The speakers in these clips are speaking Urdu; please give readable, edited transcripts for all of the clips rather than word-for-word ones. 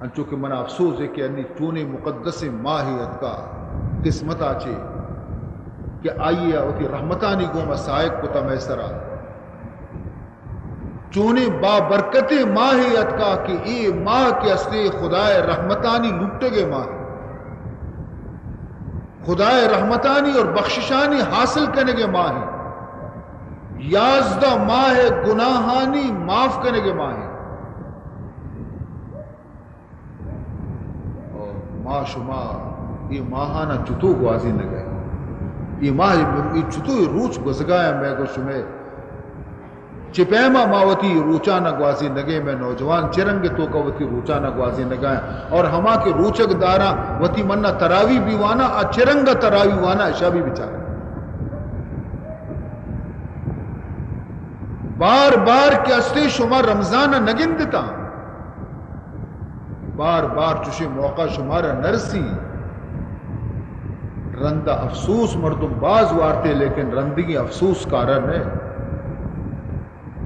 انچو کہ من افسوس ہے کہ انی چونے مقدس ماہیت کا قسمت آچے کہ آئیے اوتی رحمتانی گوما سائق کو تمیسرا چونے با برکت ماہیت کا کہ اے ماہ کے اصلے خدای رحمتانی لٹے گے ماہ خدای رحمتانی اور بخششانی حاصل کرنے گے ماہ 11 ماہ گناہانی معاف کرنے گے ماہ اور ماہ شما یہ ماہانہ چتو گوازی نہ گئے یہ ماہ یہ چتو روچ گزگایا میں کو شمیں چپیما ماوتی روچانہ گوازی نگے میں نوجوان چرنگ تو کا وتی روچانہ گوازی نگایا اور ہما کے روچک دارا وتی منہ تراوی بھی وانا چرنگ تراوی وانا اشا بھی بچارا بار بار کے استے شما رمضان نگن دیتا بار بار چوشے موقع شمارا نرسی رندہ افسوس مردم باز وارتے لیکن رندگی افسوس کارن ہے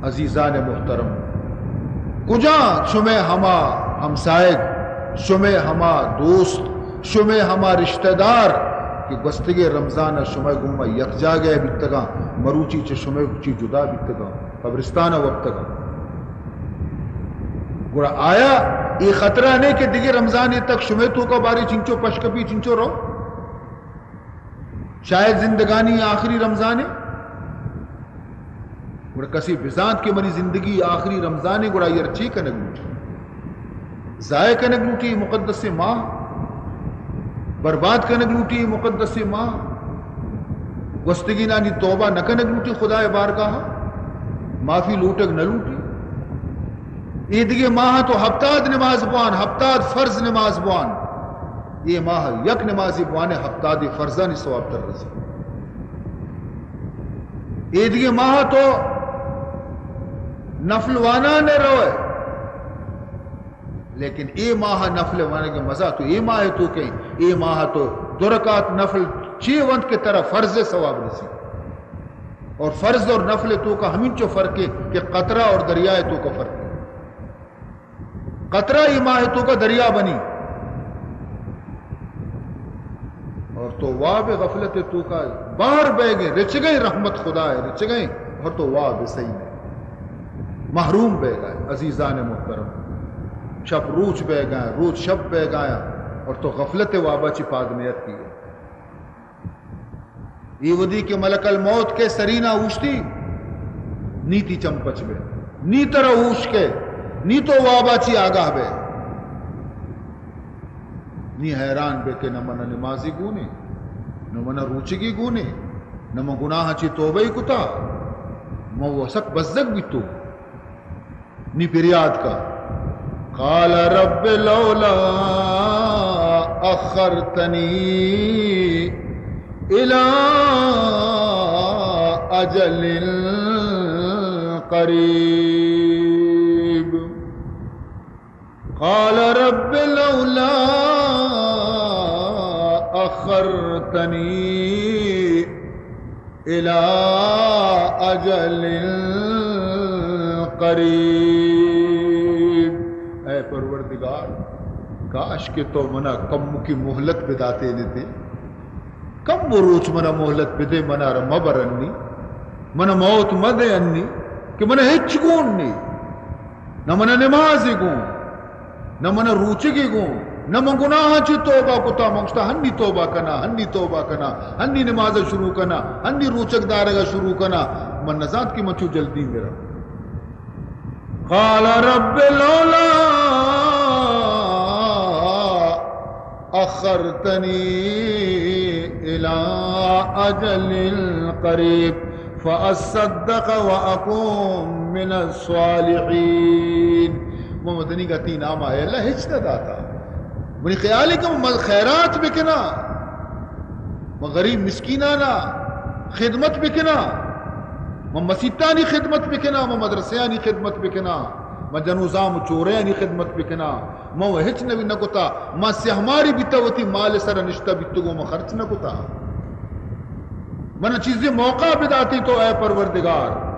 عزیزان محترم کجا شمع ہما ہمسائق شمع ہما دوست شمع ہما رشتہ دار کہ گستگے رمضان شمع گوما یکجا گئے بیتگا مروچی چھ شمع چی جدا بیتگا قبرستان وقتگا گوڑا آیا یہ خطرہ نہیں کہ دیگے رمضان تک شمع تو کا باری چنچو پشکپی چنچو رو شاید زندگانی آخری رمضان ہے گوڑا کسی بزانت کے منی زندگی آخری رمضان ہے گوڑا یہ رچی کنگ لوٹی ضائع کنگ لوٹی مقدس ماہ برباد کنگ لوٹی مقدس ماہ گستگی نانی توبہ نہ کنگ لوٹی خدا بارگاہ معافی لوٹک نہ لوٹی عیدگی ماہ تو ہفتاد نماز بوان ہفتاد فرض نماز بوان یہ ماہ یک نمازی بوانے ہفتادی فرضانی ثواب تر رسی عیدگی ماہ تو نفل وانا نہ روئے لیکن اے ماہ نفل وانا کے مزہ تو اے ماہ تو کہیں اے ماہ تو 2 رکعت نفل 6 وقت کے طرح فرض ثواب رسی اور فرض اور نفل تو کا ہمیں جو فرق ہے کہ قطرہ اور دریائے تو کا فرق ہے قطرہ یہ ماہ تو کا دریا بنی اور تو واب غفلت تو کا باہر بہ گئے رچ گئے رحمت خدا ہے رچ گئے اور تو واب صحیح ہے محروم بہ گئے عزیزان محترم شب روچ بہ گئے روچ شب بہ گیا اور تو غفلت وابا چی پاگنیت کی ہے یہ ودی کے ملک الموت کے سرینہ اوشتی نیتی چمپچ بے نی طرح اوش کے نی تو وابا چی آگاہ بے نی حیران بے کہ نہ منہ نمازی گونے نہ منہ روچگی گونے نہ منہ گناہ چی توبہ کتا مو وسک بزدک بھی تو نی پریاد کا قال رب لولا اخرتنی الى اجل قریب قال رب لولا اخرتنی الى اجل قریب اے پروردگار کاش کہ تو منا کم کی مہلت بداتے لیتے کم بروچ منا مہلت بدے منا رمبر انی منا موت مدے انی کہ منا ہچ گون نی نہ منا نمازی گون نہ منا روچگی گون نہ من گناہ چی توبہ کتا منگشتا ہنی توبہ کنا ہنی توبہ کنا ہنی نماز شروع کنا ہنی روچک دارگا شروع کنا من نزاد کی مچو جلدی میرا قال رب لولا اخرتنی الى اجل قریب فاصدق واکون من الصالحین وہ مدنی کا 3 نام ہے اللہ ہچتا داتا بنی خیالی کا خیرات بکنا غریب مسکینانا خدمت بکنا مسیتانی خدمت بکنا مدرسیانی خدمت بکنا جنوزام چوریانی خدمت بکنا ہچ نبی نکتا سے ہماری بیتاوتی مال سر نشتہ بیتگو خرچ نکتا من چیزیں موقع بداتی تو اے پروردگار